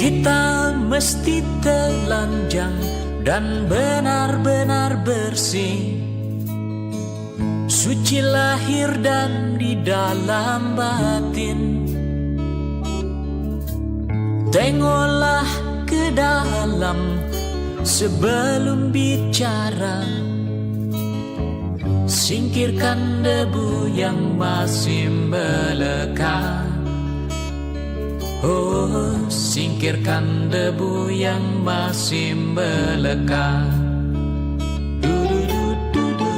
Kita mesti telanjang dan benar-benar bersih, suci lahir dan di dalam batin. Tengoklah ke dalam sebelum bicara, singkirkan debu yang masih melekat. Oh, singkirkan debu yang masih melekat. Du-du-du-du-du.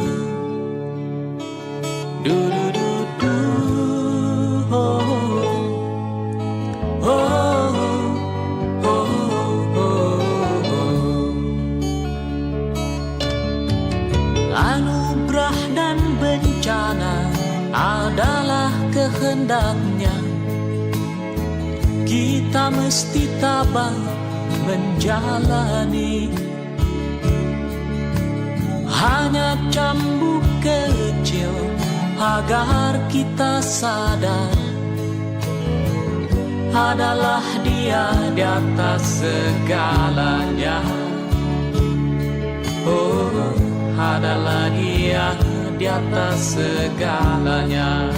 Du-du-du-du. Oh, oh, oh, oh, oh. Anugerah dan bencana adalah kehendaknya. Kita mesti tabah menjalani. Hanya cambuk kecil agar kita sadar, adalah Dia di atas segalanya. Oh, adalah Dia di atas segalanya.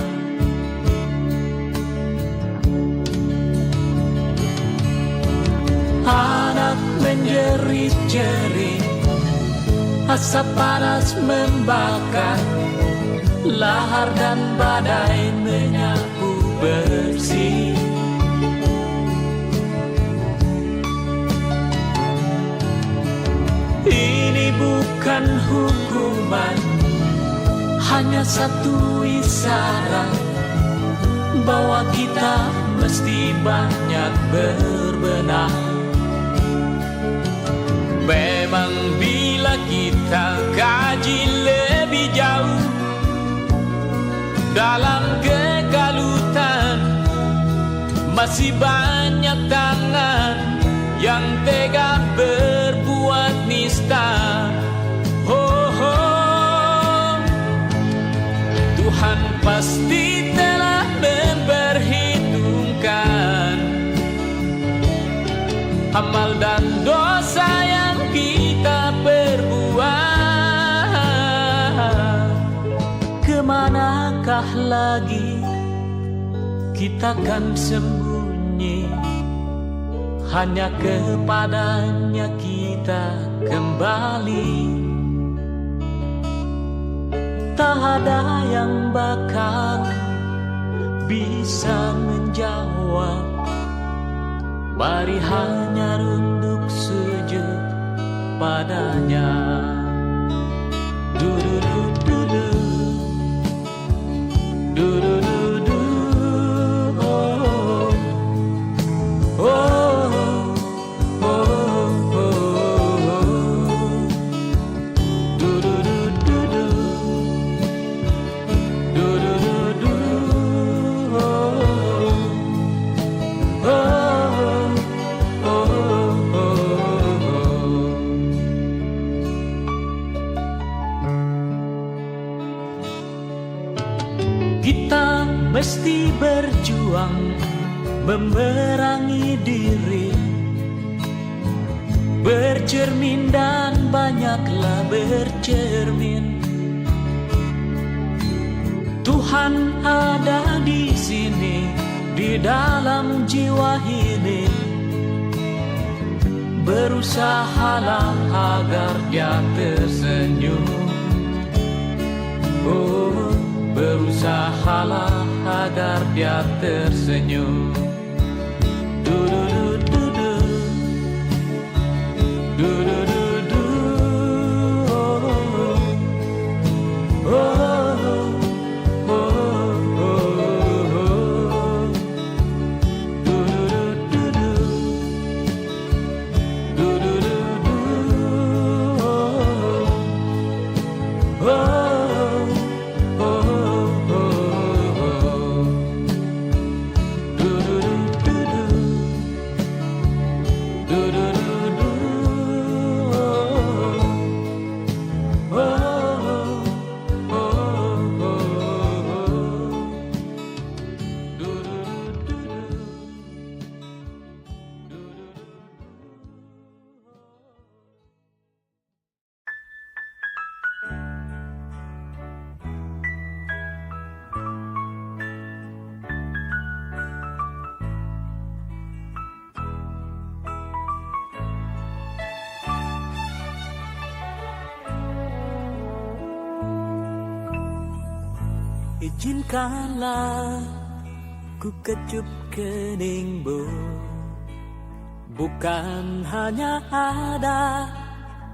Anak menjerit-jerit, asap panas membakar, lahar dan badai menyapu bersih. Ini bukan hukuman, hanya satu isyarat bahwa kita mesti banyak berbenah. Memang bila kita kaji lebih jauh dalam kegalutan, masih banyak tangan yang tega berbuat nista. Oh, oh. Tuhan pasti telah memperhitungkan amal dan dosa yang kita perbuat. Kemanakah lagi kita kan sembunyi? Hanya kepadanya kita kembali. Tak ada yang bakal bisa menjawab. Mari hanya runduk sujud padanya. Du-du-du-du-du. Du-du-du-du. Oh, oh, oh, oh, oh. Du-du-du-du-du. Du-du-du-du. Oh, oh. Kita mesti berjuang memerangi diri, bercermin dan banyaklah bercermin. Tuhan ada di sini, di dalam jiwa ini. Berusahalah agar Dia tersenyum. Oh, berusahalah agar Dia tersenyum. Du-du-du-du-du. Du-du-du-du. Oh, oh, oh, oh. Du-du-du-du-du. Du-du-du-du. Oh, oh. Izinkanlah ku kecup keningmu, bukan hanya ada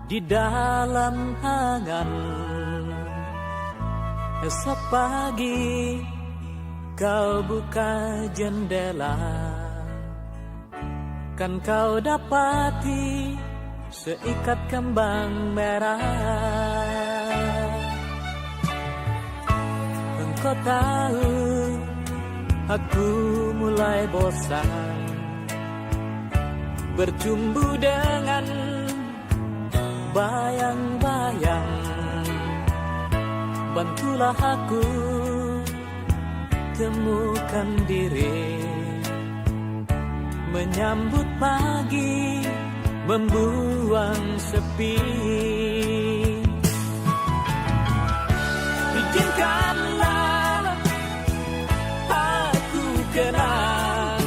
di dalam angan. Esok pagi kau buka jendela, kan kau dapati seikat kembang merah. Engkau tahu aku mulai bosan bercumbu dengan bayang-bayang. Bantulah aku temukan diri, menyambut pagi, membuang sepi. Izinkanlah aku kenang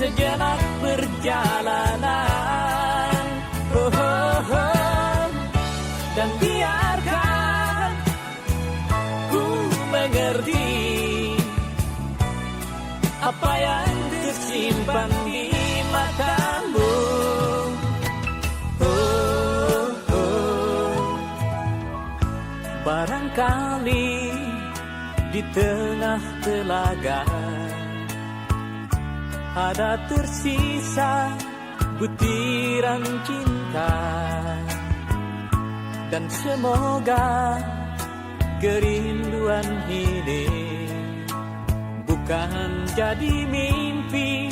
sejenak perjalanan, dan biarkan ku mengerti apa yang tersimpan di matamu. Barangkali di tengah telaga ada tersisa butiran cinta, dan semoga kerinduan ini bukan jadi mimpi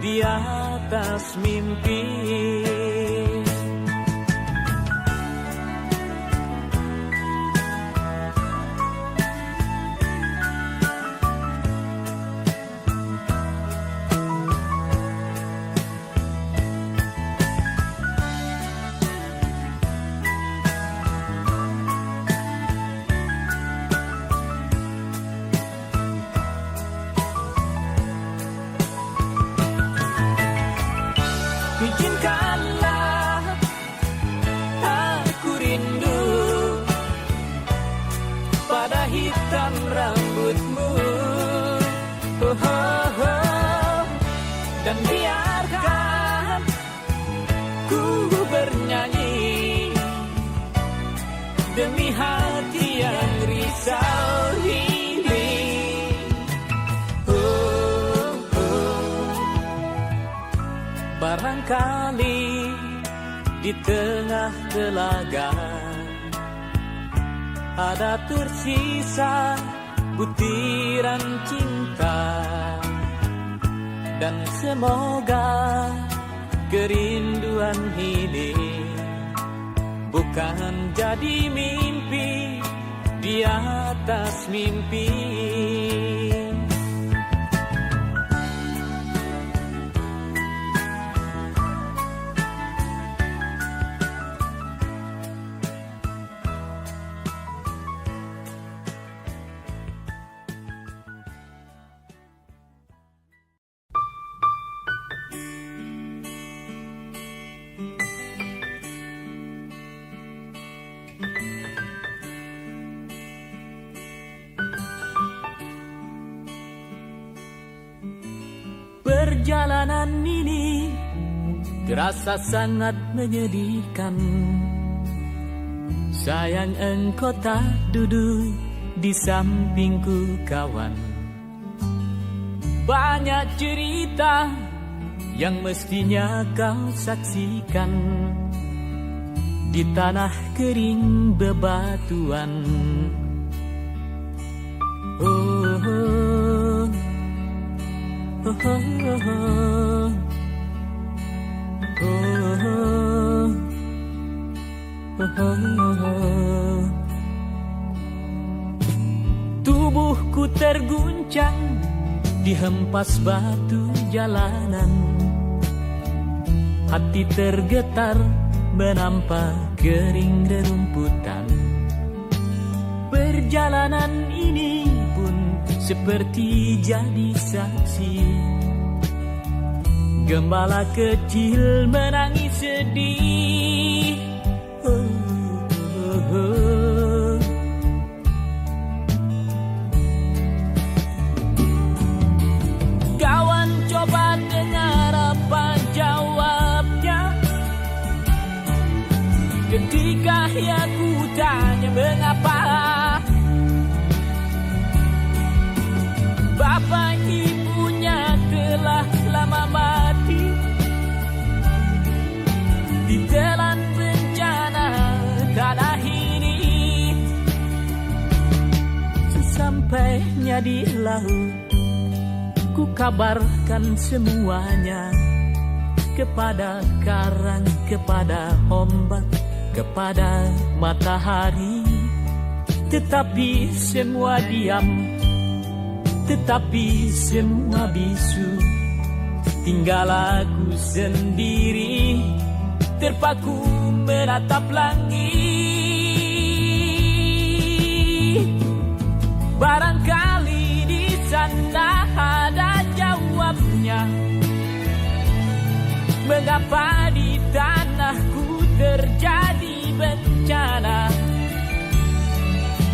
di atas mimpi. Izinkanlah aku rindu pada hitam rambutmu, dan biarkan ku bernyanyi demi hati yang risau ini. Barangkali di tengah telaga ada tersisa butiran cinta, dan semoga kerinduan ini bukan jadi mimpi di atas mimpi. Perjalanan ini terasa sangat menyedihkan. Sayang engkau tak duduk di sampingku kawan. Banyak cerita yang mestinya kau saksikan di tanah kering bebatuan. Tubuhku terguncang dihempas batu jalanan. Hati tergetar menampak kering rerumputan. Perjalanan ini pun seperti jadi saksi. Gembala kecil menangis sedih. ia ku tanya mengapa bapak ibunya telah lama mati ditelan bencana tanah ini. Sesampainya di laut, ku kabarkan semuanya kepada karang, kepada ombak, kepada matahari. Tetapi semua diam, tetapi semua bisu. Tinggal aku sendiri, terpaku menatap langit. Barangkali di sana ada jawabnya, mengapa di tanahku terjadi bencana.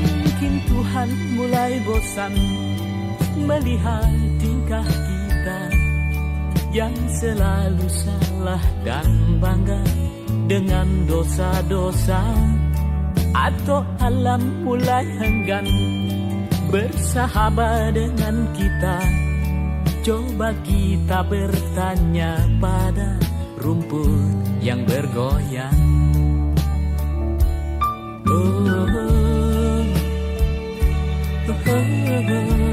Mungkin Tuhan mulai bosan melihat tingkah kita yang selalu salah dan bangga dengan dosa-dosa. Atau alam mulai enggan bersahabat dengan kita. Coba kita bertanya pada rumput yang bergoyang. Oh, oh, oh, oh, oh.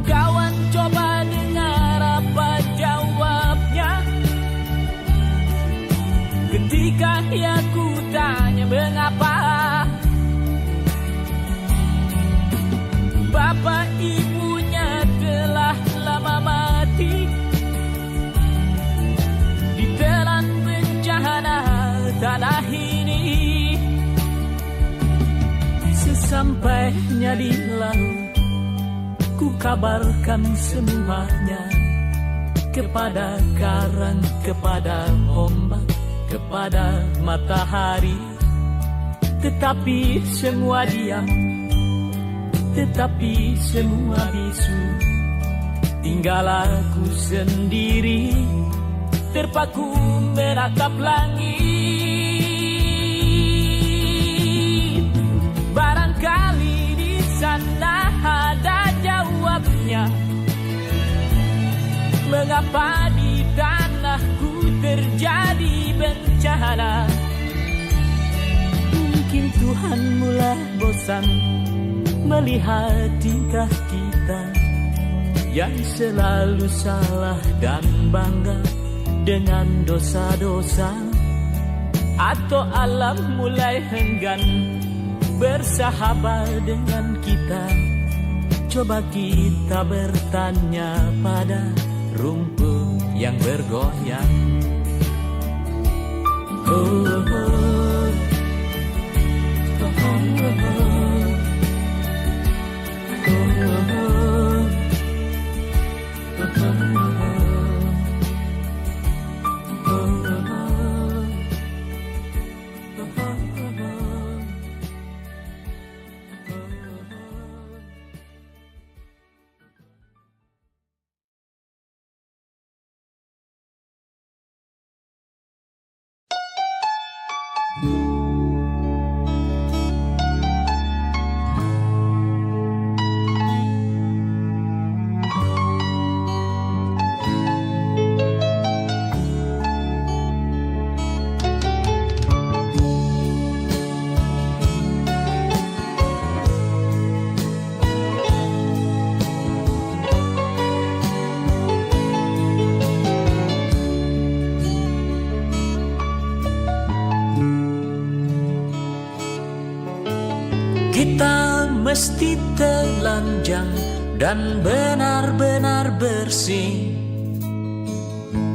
Kawan, coba dengar apa jawabnya ketika ia ku tanya mengapa bapak ibunya telah lama mati ditelan bencana tanah ini. Sesampainya di laut, ku kabarkan semuanya kepada karang, kepada ombak, kepada matahari. Tetapi semua diam, tetapi semua bisu. Tinggal aku sendiri, terpaku menatap langit. Barangkali di sana ada jawabnya, mengapa di tanahku terjadi bencana. Mungkin Tuhan mulai bosan melihat tingkah kita yang selalu salah dan bangga dengan dosa-dosa. Atau alam mulai enggan bersahabat dengan kita. Coba kita bertanya pada rumput yang bergoyang. Oh, oh, oh. Oh, oh, oh. Kita mesti telanjang dan benar-benar bersih,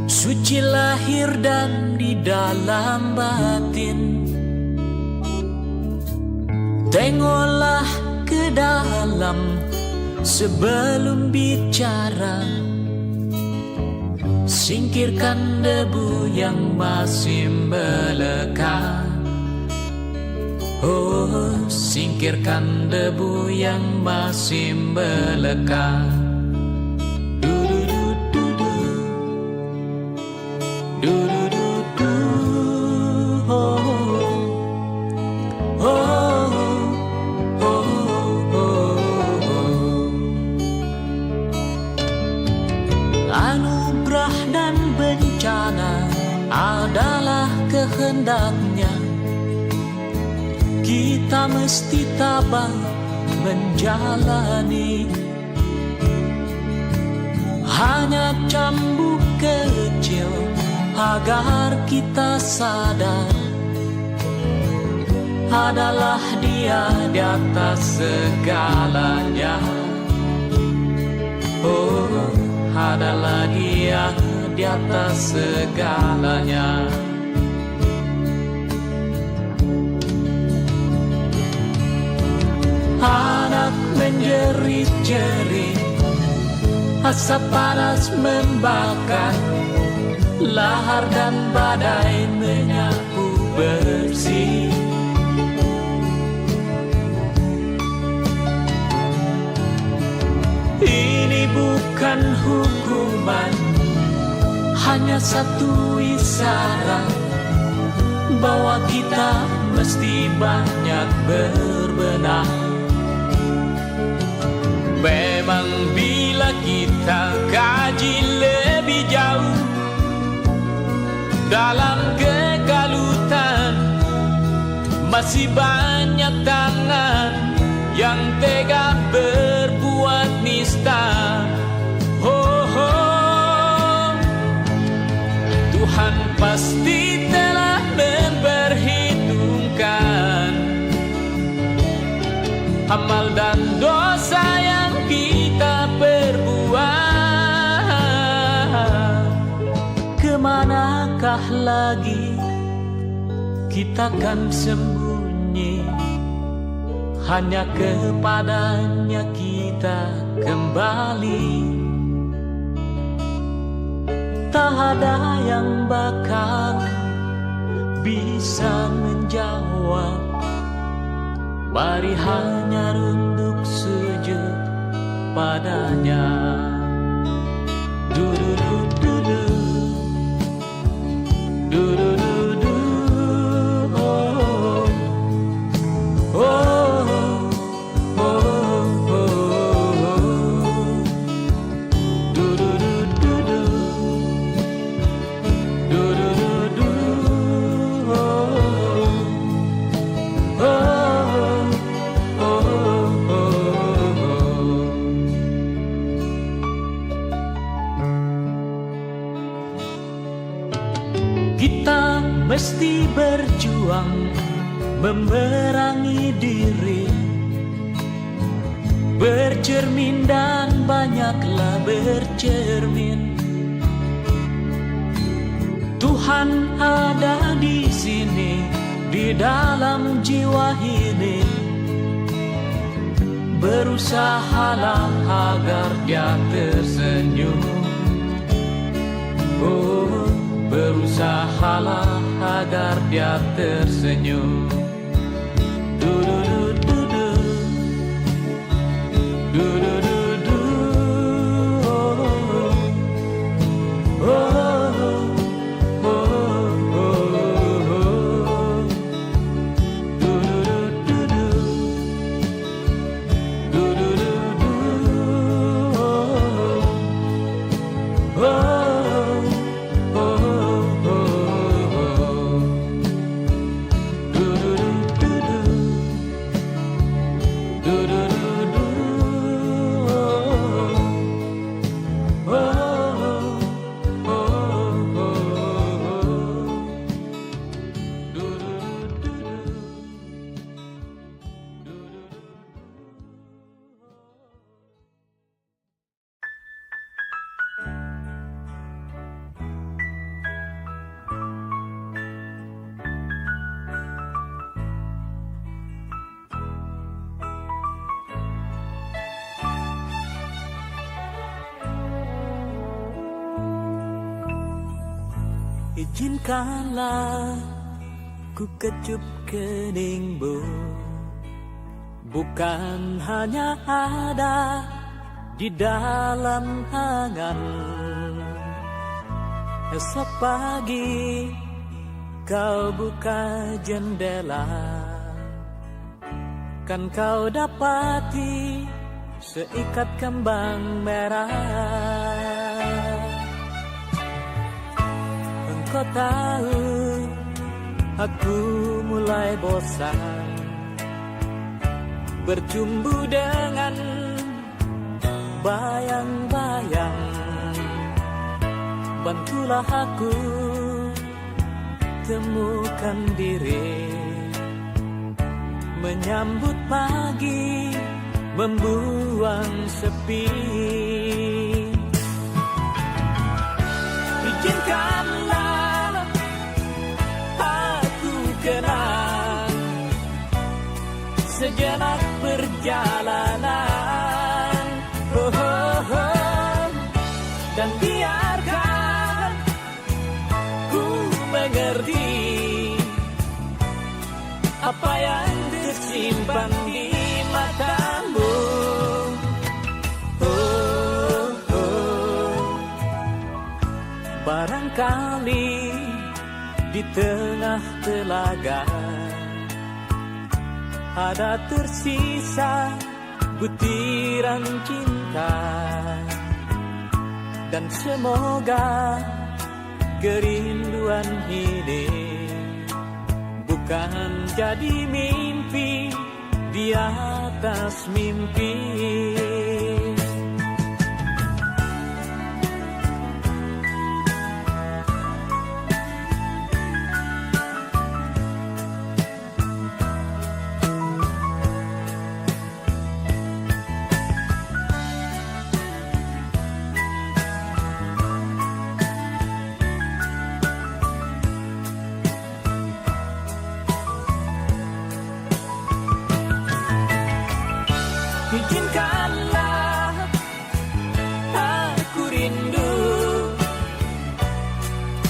suci lahir dan di dalam batin. Tengoklah ke dalam sebelum bicara, Singkirkan debu yang masih melekat. Oh, singkirkan debu yang masih melekat. Du-du-du-du-du. Du-du-du-du. Oh, oh, oh, oh, oh. Anugerah dan bencana adalah kehendaknya. Kita mesti tabah menjalani. Hanya cambuk kecil agar kita sadar adalah Dia di atas segalanya. Oh, adalah Dia di atas segalanya. Anak menjerit-jerit, asap panas membakar, lahar dan badai menyapu bersih. Ini bukan hukuman, hanya satu isyarat bahwa kita mesti banyak berbenah. Memang bila kita kaji lebih jauh dalam kegalutan, masih banyak tangan yang tega berbuat nista. Oh, oh. Tuhan pasti telah memperhitungkan amal dan dosa yang kita perbuat. Kemanakah lagi kita kan sembunyi? Hanya kepadanya kita kembali. Tak ada yang bakal bisa menjawab. Mari hanya runduk sujud padanya. Du-du-du-du-du. Du-du-du-du. Oh, oh, oh, oh. Du-du-du-du-du. Du-du-du-du. Oh, oh. Kita mesti berjuang memerangi diri, bercermin dan banyaklah bercermin. Tuhan ada di sini, di dalam jiwa ini. Berusahalah agar Dia tersenyum. Oh, berusahalah agar Dia tersenyum. Du-du-du-du-du. Du-du-du-du. Oh, oh, oh, oh. Du-du-du-du-du. Du-du-du-du. Oh. Do Izinkanlah ku kecup keningmu, bukan hanya ada di dalam angan. Esok pagi kau buka jendela, kan kau dapati seikat kembang merah. Engkau tahu aku mulai bosan bercumbu dengan bayang-bayang. Bantulah aku temukan diri, menyambut pagi, membuang sepi. Izinkanlah aku kenang sejenak perjalanan, oh, oh, oh. Dan biarkan ku mengerti apa yang tersimpan di matamu, oh, oh. Barangkali di tengah telaga ada tersisa butiran cinta, dan semoga kerinduan ini bukan jadi mimpi di atas mimpi. Izinkanlah aku rindu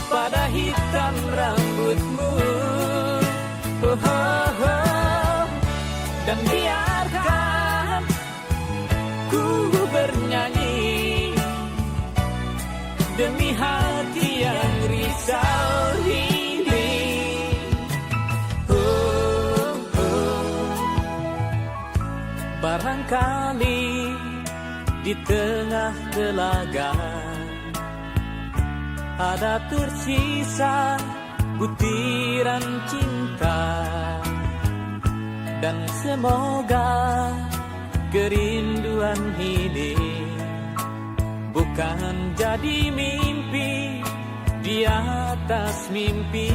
pada hitam rambutmu, oh, oh, oh. Dan biarkan ku bernyanyi demi hati yang risau ini, oh, oh. Barangkali di tengah telaga ada tersisa butiran cinta, dan semoga kerinduan ini bukan jadi mimpi di atas mimpi.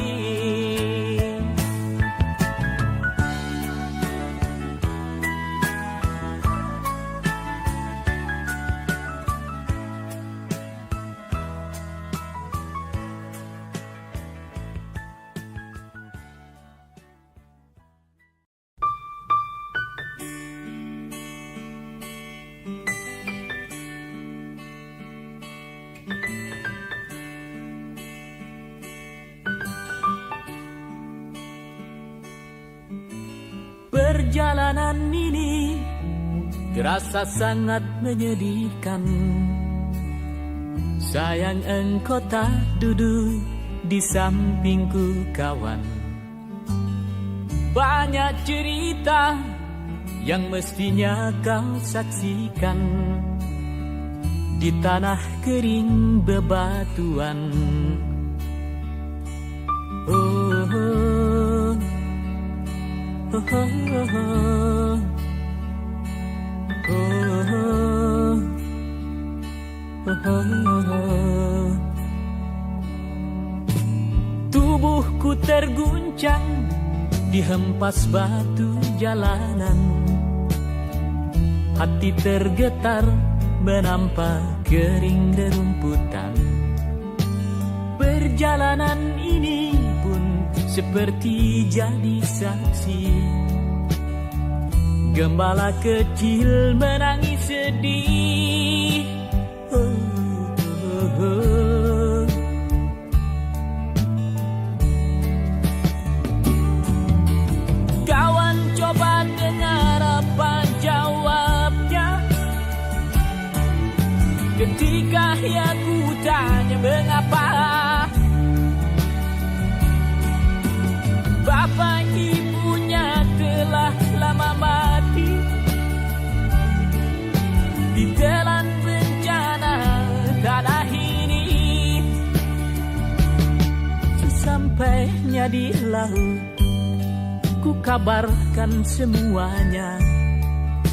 Perjalanan ini terasa sangat menyedihkan. Sayang engkau tak duduk di sampingku kawan. Banyak cerita yang mestinya kau saksikan di tanah kering bebatuan. Oh, oh. Oh, oh, oh, oh, oh, oh. Tubuhku terguncang dihempas batu jalanan. Hati tergetar menampak kering rerumputan. Perjalanan ini pun seperti jadi saksi. Gembala kecil menangis sedih. Oh, oh, oh. Ketika ia ku tanya mengapa bapak ibunya telah lama mati ditelan bencana tanah ini. Sesampainya di laut, ku kabarkan semuanya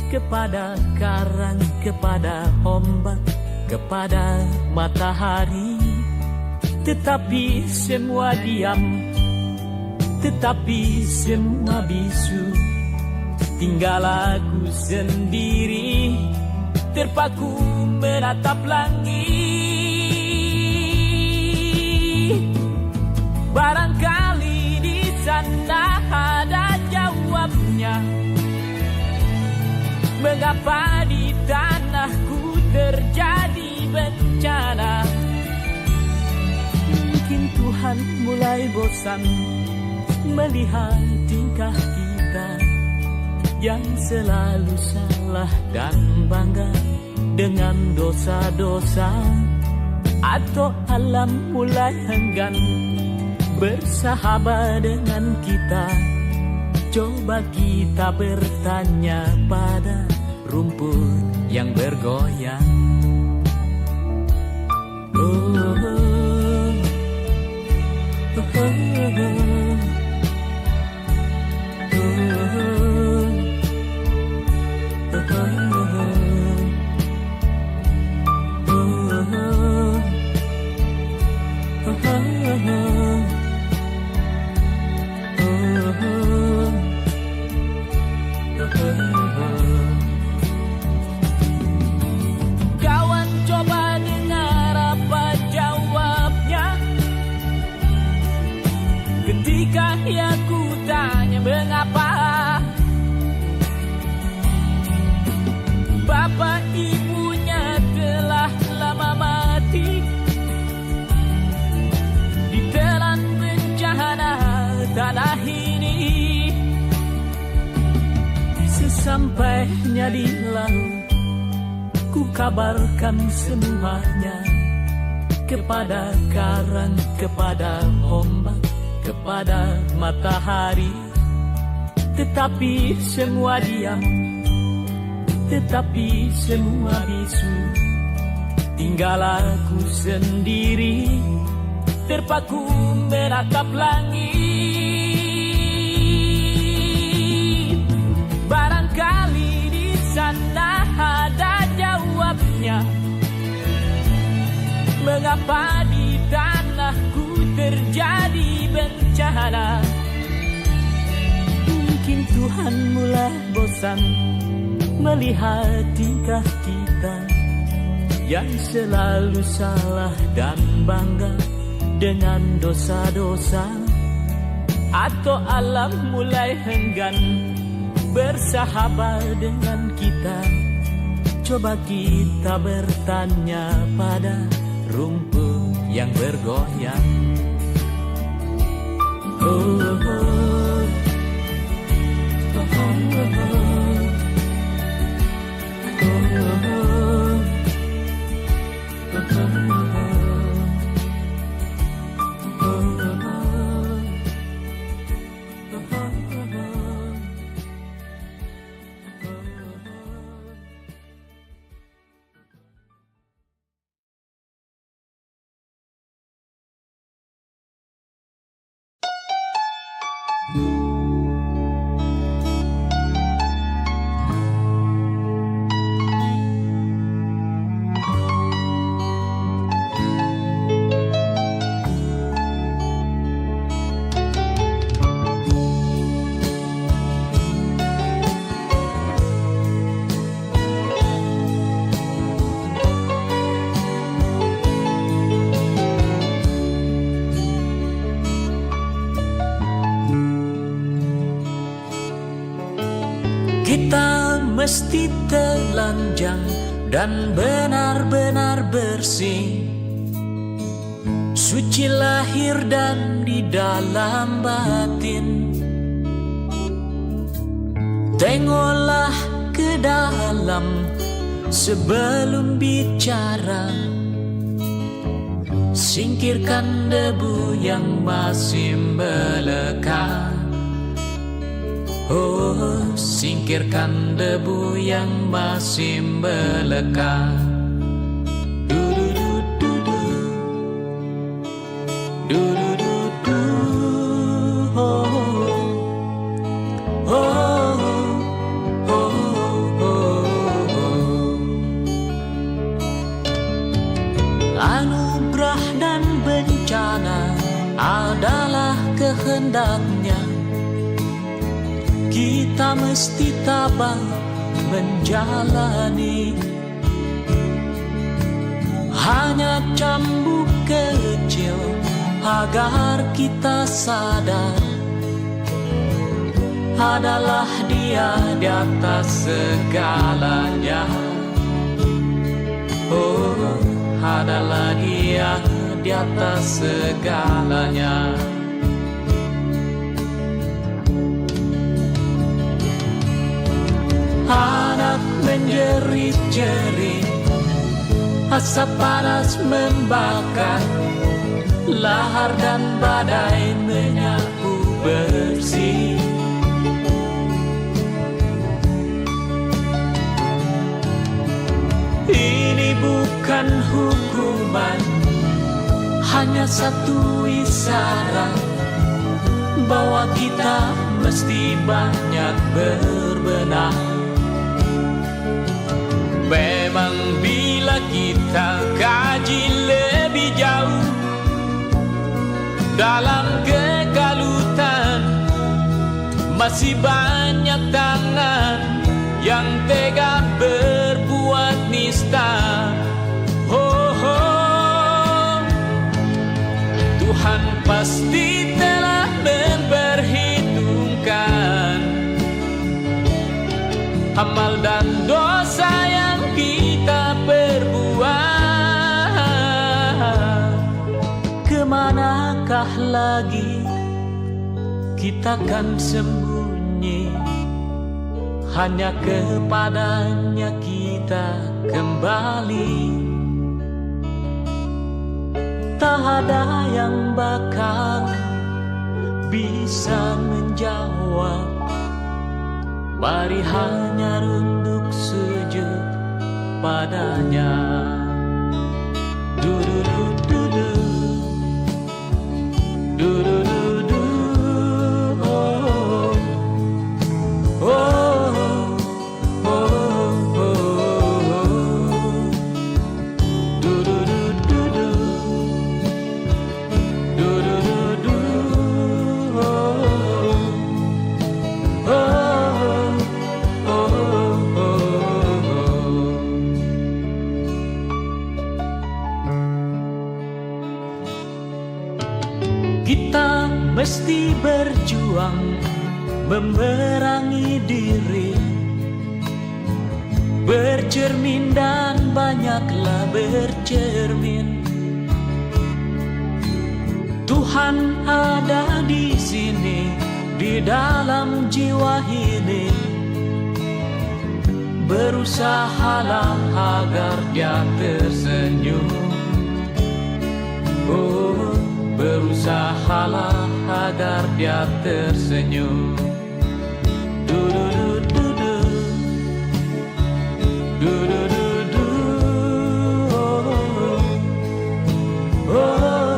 kepada karang, kepada ombak, kepada matahari. Tetapi semua diam, tetapi semua bisu. Tinggal aku sendiri, terpaku menatap langit. Barangkali di sana ada jawabnya, mengapa di tanahku terjadi bencana. Mungkin Tuhan mulai bosan melihat tingkah kita yang selalu salah dan bangga dengan dosa-dosa. Atau alam mulai enggan bersahabat dengan kita. Coba kita bertanya pada rumput yang bergoyang. Kawan, coba dengar apa jawabnya ketika ia ku tanya mengapa bapak ibunya telah lama mati ditelan bencana tanah ini. Sesampainya di laut, ku kabarkan semuanya kepada karang, kepada ombak, kepada matahari. Tetapi semua diam, tetapi semua bisu. Tinggal aku sendiri, terpaku menatap langit. Barangkali di sana ada jawabnya, mengapa di tanahku terjadi bencana. Mungkin Tuhan mulai bosan melihat tingkah kita yang selalu salah dan bangga dengan dosa-dosa. Atau alam mulai enggan bersahabat dengan kita. Coba kita bertanya pada rumput yang bergoyang. Kita mesti telanjang dan benar-benar bersih, suci lahir dan di dalam batin. Tengoklah ke dalam Sebelum bicara, singkirkan debu yang masih melekat. Oh, singkirkan debu yang masih melekat. Du-du-du-du-du. Du-du-du-du. Oh, oh, oh, oh, oh. Anugerah dan bencana adalah kehendaknya. Kita mesti tabah menjalani. Hanya cambuk kecil agar kita sadar, adalah Dia di atas segalanya. Oh, adalah Dia di atas segalanya. Anak menjerit-jerit, asap panas membakar, lahar dan badai menyapu bersih. Ini bukan hukuman, hanya satu isyarat bahwa kita mesti banyak berbenah. Memang bila kita kaji lebih jauh dalam kekalutan, masih banyak tangan yang tega berbuat nista. Oh, oh. Tuhan pasti telah memperhitungkan amal dan dosa yang kita perbuat. Kemanakah lagi kita kan sembunyi? Hanya kepadanya kita kembali. Tak ada yang bakal bisa menjawab. Mari hanya runduk sujud padanya. Du-du-du-du-du. Du-du-du-du. Oh, oh, oh, oh, oh. Du-du-du-du-du. Du-du-du-du. Oh, oh. Kita mesti berjuang memerangi diri, bercermin dan banyaklah bercermin. Tuhan ada di sini, di dalam jiwa ini. Berusahalah agar Dia tersenyum. Oh, berusahalah agar Dia tersenyum. Du-du-du-du-du. Du-du-du-du. Oh, oh, oh,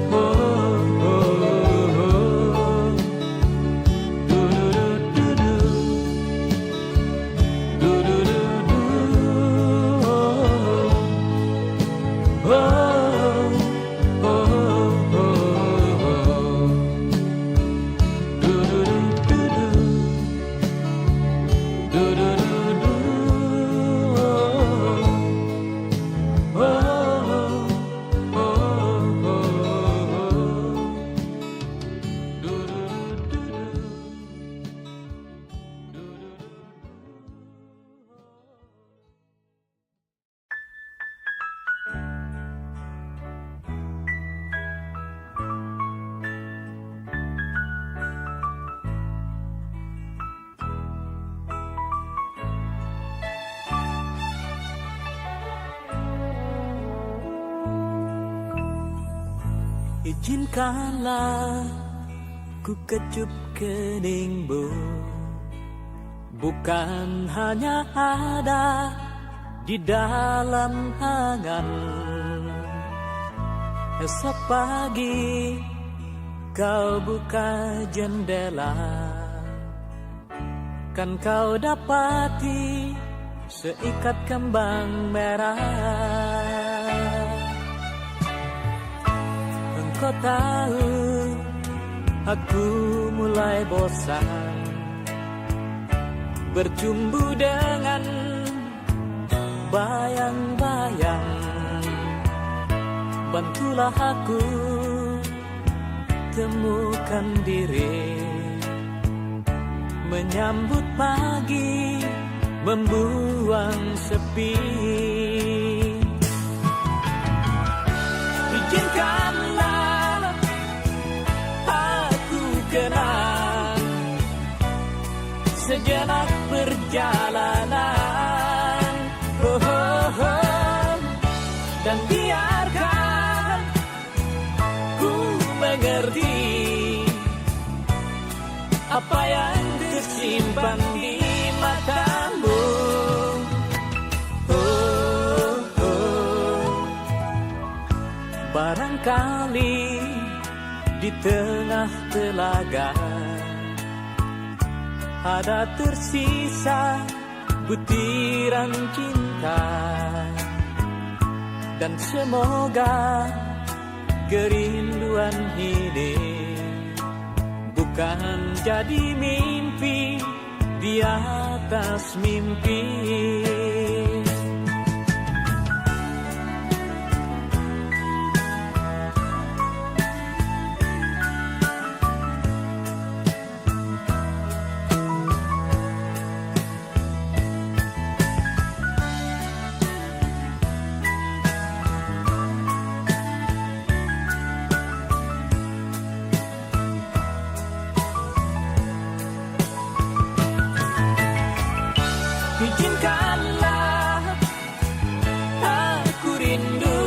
oh, oh. Du-du-du-du-du. Du-du-du-du. Oh, oh. Izinkanlah ku kecup keningmu, bukan hanya ada di dalam angan. Esok pagi kau buka jendela, kan kau dapati seikat kembang merah. Engkau tahu aku mulai bosan bercumbu dengan bayang-bayang. Bantulah aku temukan diri, menyambut pagi, membuang sepi. Izinkanlah aku kenang sejenak perjalanan, dan biarkan ku mengerti apa yang tersimpan di matamu. Barangkali di tengah telaga ada tersisa butiran cinta, dan semoga kerinduan ini bukan jadi mimpi di atas mimpi. Izinkanlah aku rindu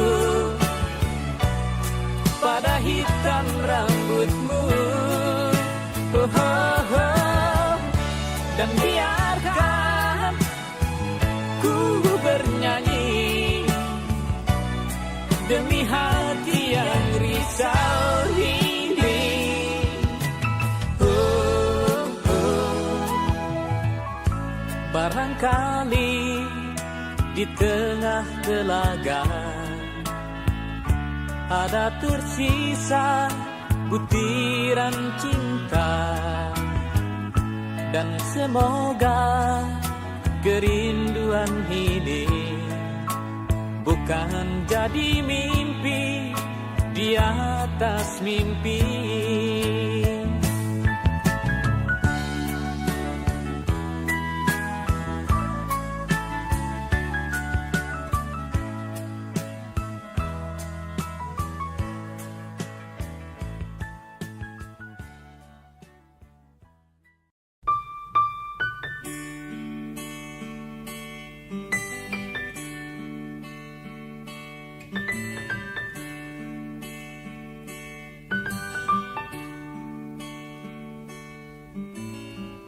pada hitam rambutmu, dan biarkan ku bernyanyi demi hati yang risau ini. Barangkali di tengah telaga ada tersisa butiran cinta, dan semoga kerinduan ini bukan jadi mimpi di atas mimpi.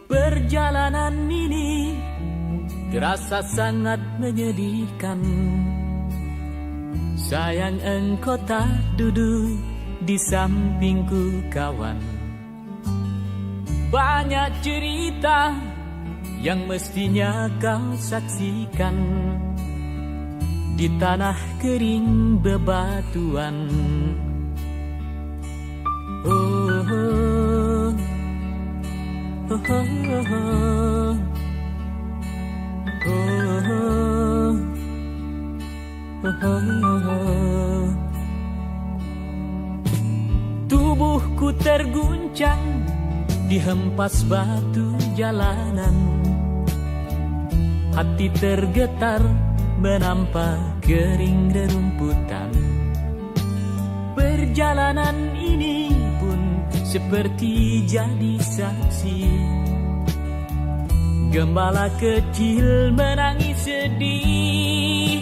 Perjalanan ini terasa sangat menyedihkan. Sayang engkau tak duduk di sampingku kawan. Banyak cerita yang mestinya kau saksikan di tanah kering bebatuan. Tubuhku terguncang dihempas batu jalanan. Hati tergetar menampak kering rerumputan. Perjalanan ini pun seperti jadi saksi. Gembala kecil menangis sedih.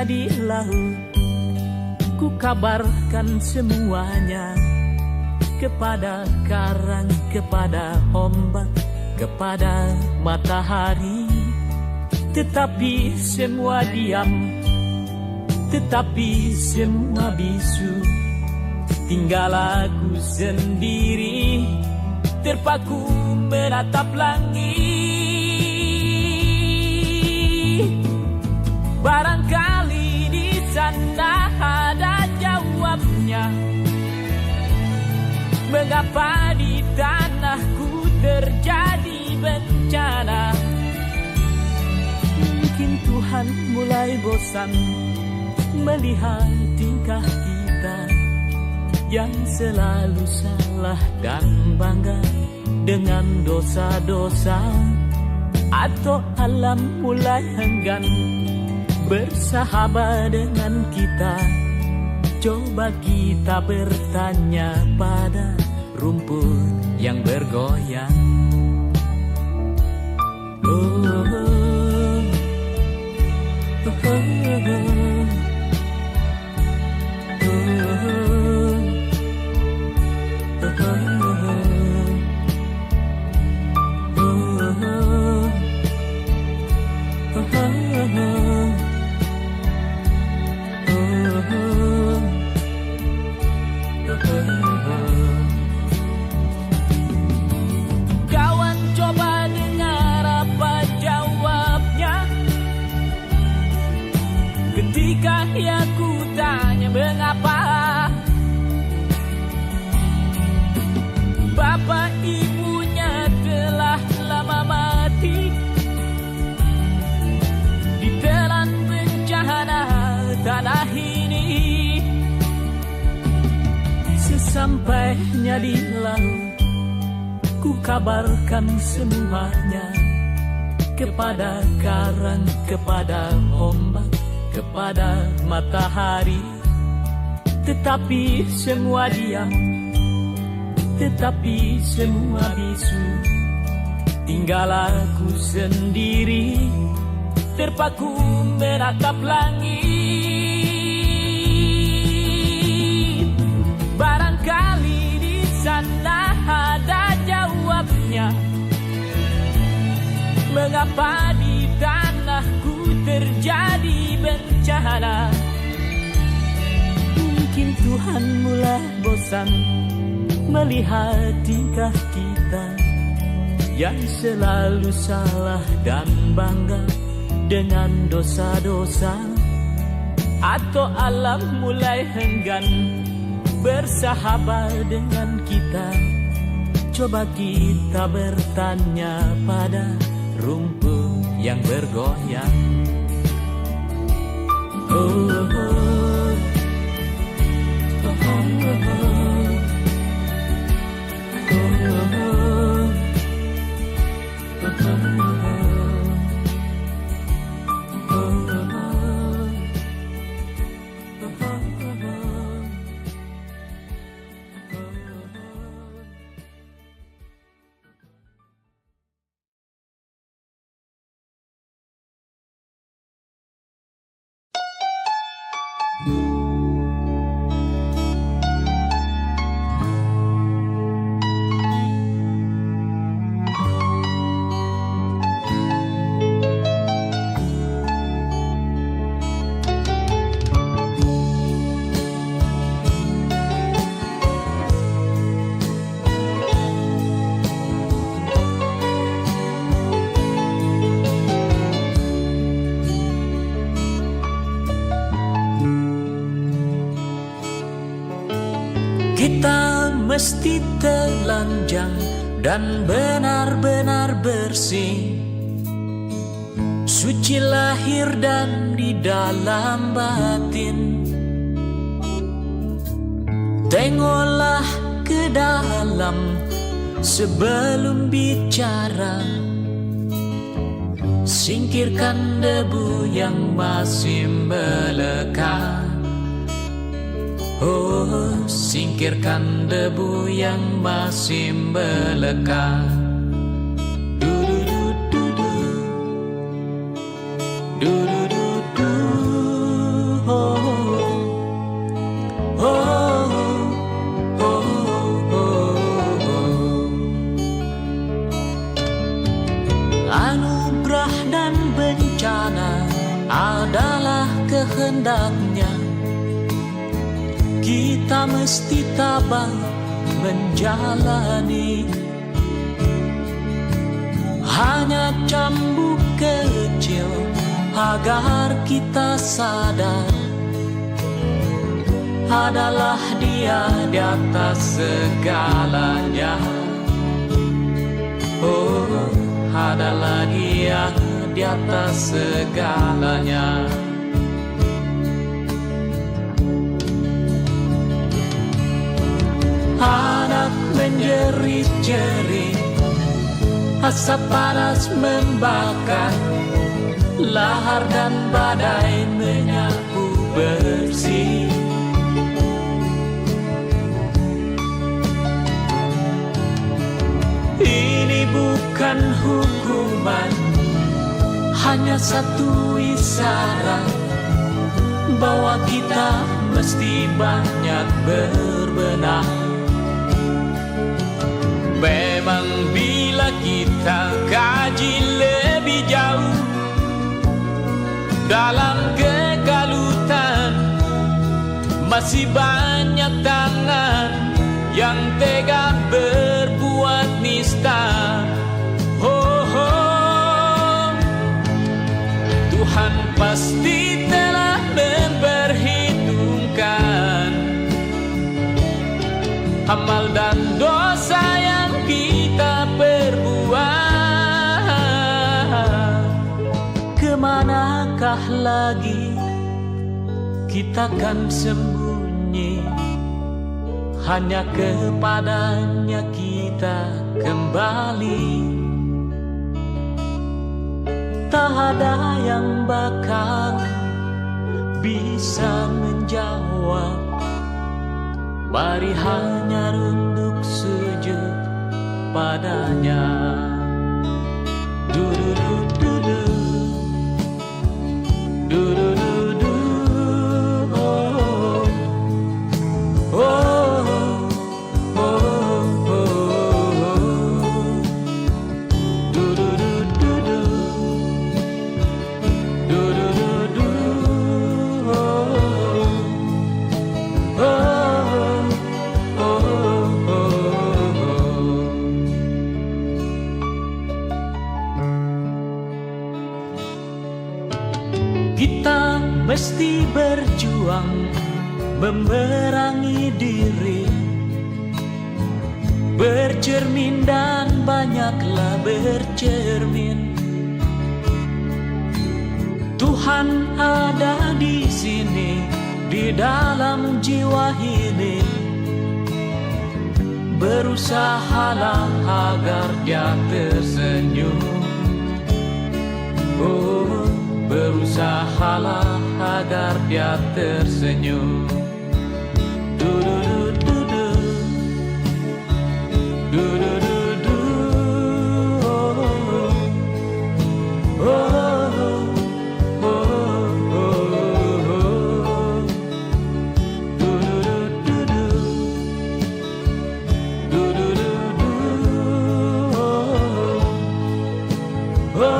di laut, ku kabarkan semuanya kepada karang, kepada ombak, kepada matahari. Tetapi semua diam, tetapi semua bisu. Tinggal aku sendiri, terpaku menatap langit. Barangkali di sana ada jawabnya, mengapa di tanahku terjadi bencana. Mungkin Tuhan mulai bosan melihat tingkah kita yang selalu salah dan bangga dengan dosa-dosa. Atau alam mulai enggan bersahabat dengan kita. Coba kita bertanya pada rumput yang bergoyang. Oh, oh, oh. Kawan, coba dengar apa jawabnya ketika aku tanya mengapa. Bapak ibunya telah lama mati ditelan bencana tanah ini. Sesampainya di laut, ku kabarkan semuanya kepada karang, kepada ombak, kepada matahari. Tetapi semua diam, tetapi semua bisu. Tinggal aku sendiri, terpaku menatap langit. Barangkali di sana ada jawabnya, mengapa di tanahku terjadi bencana. Mungkin Tuhan mulai bosan melihat tingkah kita yang selalu salah dan bangga dengan dosa-dosa. Atau alam mulai enggan bersahabat dengan kita. Coba kita bertanya pada rumput yang bergoyang. Oh, oh, oh. Oh, oh, oh. Kita mesti telanjang dan benar-benar bersih, suci lahir dan di dalam batin. Tengoklah ke dalam sebelum bicara, singkirkan debu yang masih melekat. Oh, singkirkan debu yang masih melekat. Du-du-du-du-du. Du-du-du-du. kita mesti tabah menjalani. Hanya cambuk kecil agar kita sadar adalah Dia di atas segalanya. Oh, adalah Dia di atas segalanya. Anak menjerit-jerit, asap panas membakar, lahar dan badai menyapu bersih. Ini bukan hukuman, hanya satu isyarat bahwa kita mesti banyak berbenah. Memang bila kita kaji lebih jauh dalam kegalutan, masih banyak tangan yang tega berbuat nista. Oh, oh. Tuhan pasti telah memperhitungkan amal dan dosa yang kita perbuat. Kemanakah lagi kita kan sembunyi? Hanya kepadanya kita kembali. Tak ada yang bakal bisa menjawab. Mari hanya runduk sujud padanya. Du-du-du-du-du, du-du-du-du, oh, oh, oh, oh, oh. Du-du-du-du-du, du-du-du-du, oh, oh. Kita mesti berjuang memerangi diri, bercermin dan banyaklah bercermin. Tuhan ada di sini, di dalam jiwa ini. Berusahalah agar Dia tersenyum. Oh, berusahalah agar Dia tersenyum. Du-du-du-du-du, du-du-du-du, oh, oh, oh, oh, oh. Du-du-du-du-du, du-du-du-du, oh, oh.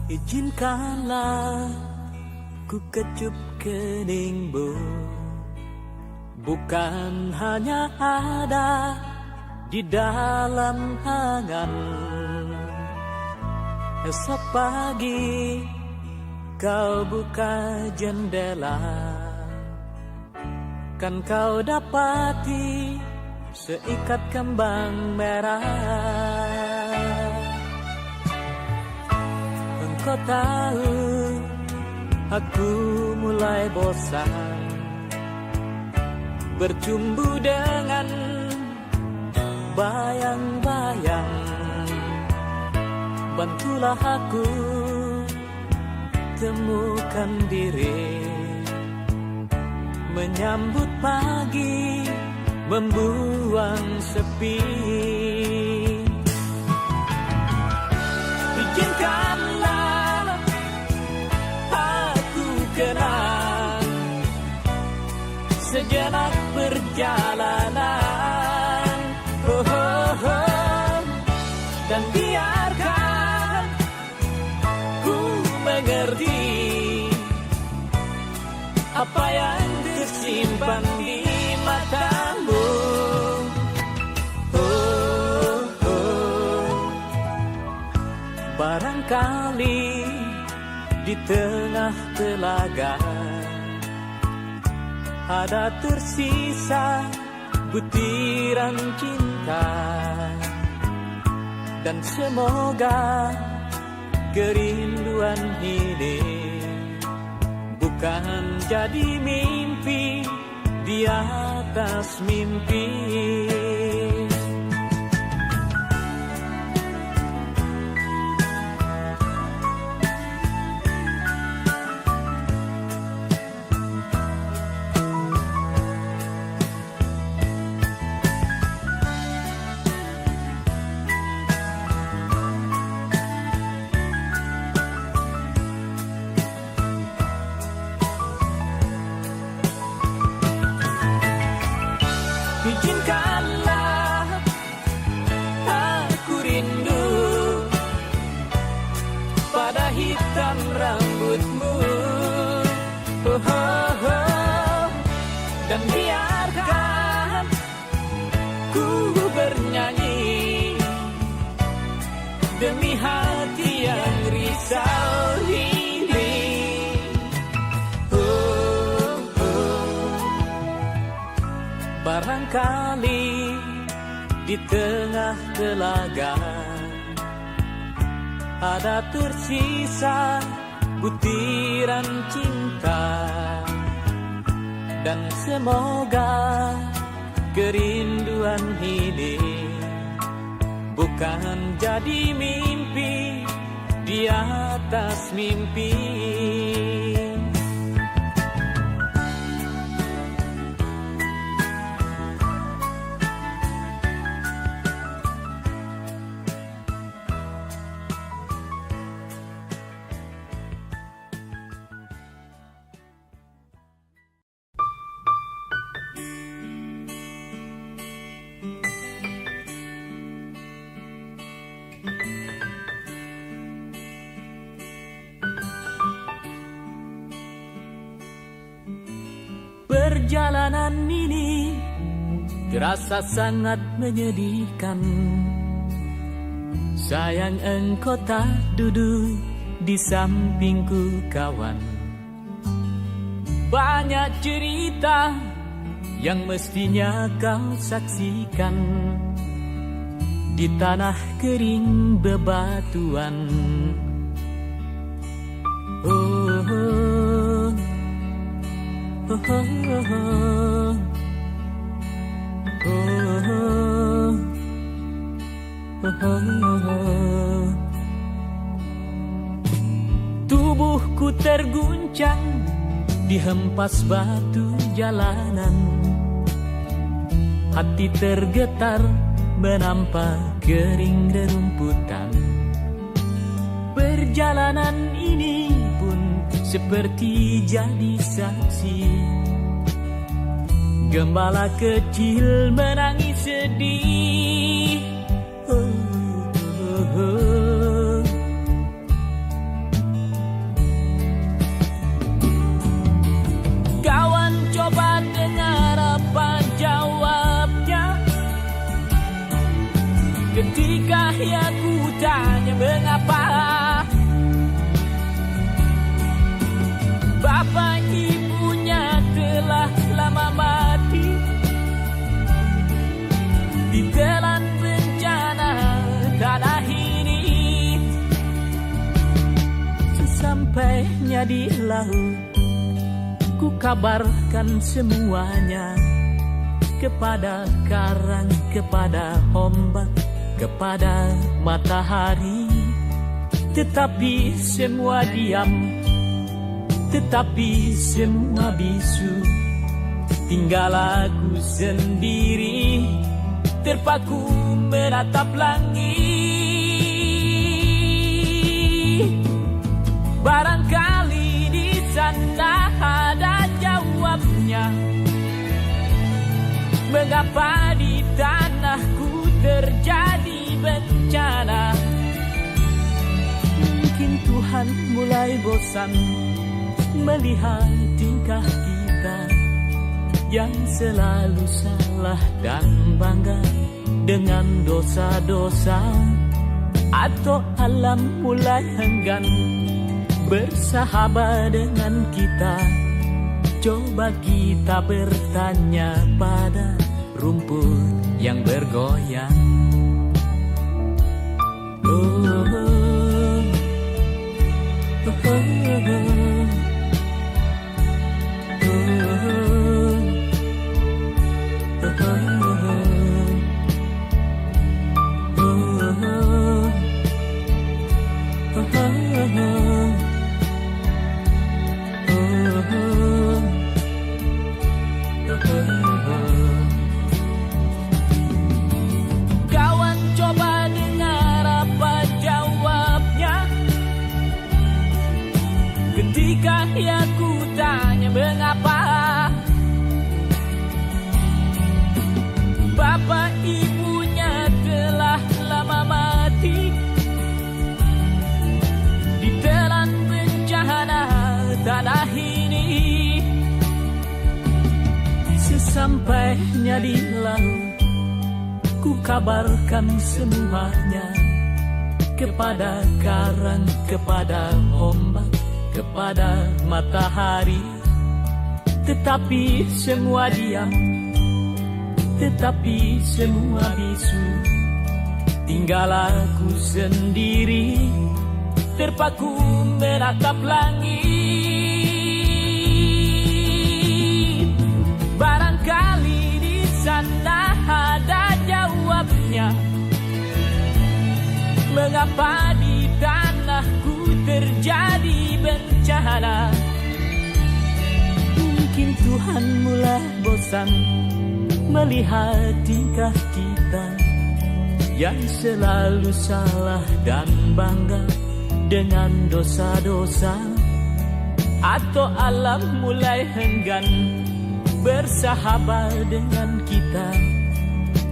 Izinkanlah ku kecup keningmu, bukan hanya ada di dalam angan. Esok pagi kau buka jendela, kan kau dapati seikat kembang merah. Kau tahu, aku mulai bosan bercumbu dengan bayang-bayang. Bantulah aku temukan diri, menyambut pagi, membuang sepi. Izinkanlah aku kenang sejenak perjalanan, oh, oh, oh. Dan biarkan ku mengerti apa yang tersimpan di matamu. Oh, oh. Barangkali di tengah telaga ada tersisa butiran cinta, dan semoga kerinduan ini bukan jadi mimpi di atas mimpi. Izinkanlah aku rindu pada hitam rambutmu, oh, oh, oh. Dan biarkan ku bernyanyi demi hati yang risau ini. Barangkali di tengah telaga ada tersisa butiran cinta, dan semoga kerinduan ini bukan jadi mimpi di atas mimpi. Perjalanan ini terasa sangat menyedihkan. Sayang engkau tak duduk di sampingku kawan. Banyak cerita yang mestinya kau saksikan di tanah kering bebatuan. Oh, oh. Oh, oh, oh. Oh, oh, oh. Tubuhku terguncang dihempas batu jalanan. Hati tergetar menampak kering rerumputan. Perjalanan ini pun seperti jadi saksi. Gembala kecil menangis sedih. Oh, oh, oh. Kawan coba dengar apa jawabnya ketika aku tanya mengapa. Bapak ibunya telah lama mati, ditelan bencana tanah ini. Sesampainya di laut, ku kabarkan semuanya. kepada karang, kepada ombak, kepada matahari. Tetapi semua diam, tetapi semua bisu. Tinggal aku sendiri, terpaku menatap langit. Barangkali di sana ada jawabnya. Mengapa di tanahku terjadi bencana? Mungkin Tuhan mulai bosan melihat tingkah kita yang selalu salah dan bangga dengan dosa-dosa. Atau alam mulai enggan bersahabat dengan kita. Coba kita bertanya pada rumput yang bergoyang. Kawan, coba dengar apa jawabnya ketika aku tanya mengapa. Bapak ibunya telah lama mati ditelan bencana tanah ini. Sesampainya di laut, ku kabarkan semuanya kepada karang, kepada ombak, kepada matahari. Tetapi semua diam, tetapi semua bisu. Tinggal aku sendiri, terpaku menatap langit. Barangkali di sana ada jawabnya. Mengapa di tanahku terjadi bencana? Mungkin Tuhan mulai bosan melihat tingkah kita yang selalu salah dan bangga dengan dosa-dosa. Atau alam mulai enggan bersahabat dengan kita.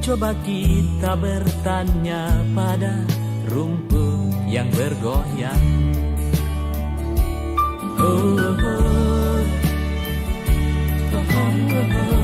Coba kita bertanya pada rumput yang bergoyang. Oh, oh, oh, oh, oh.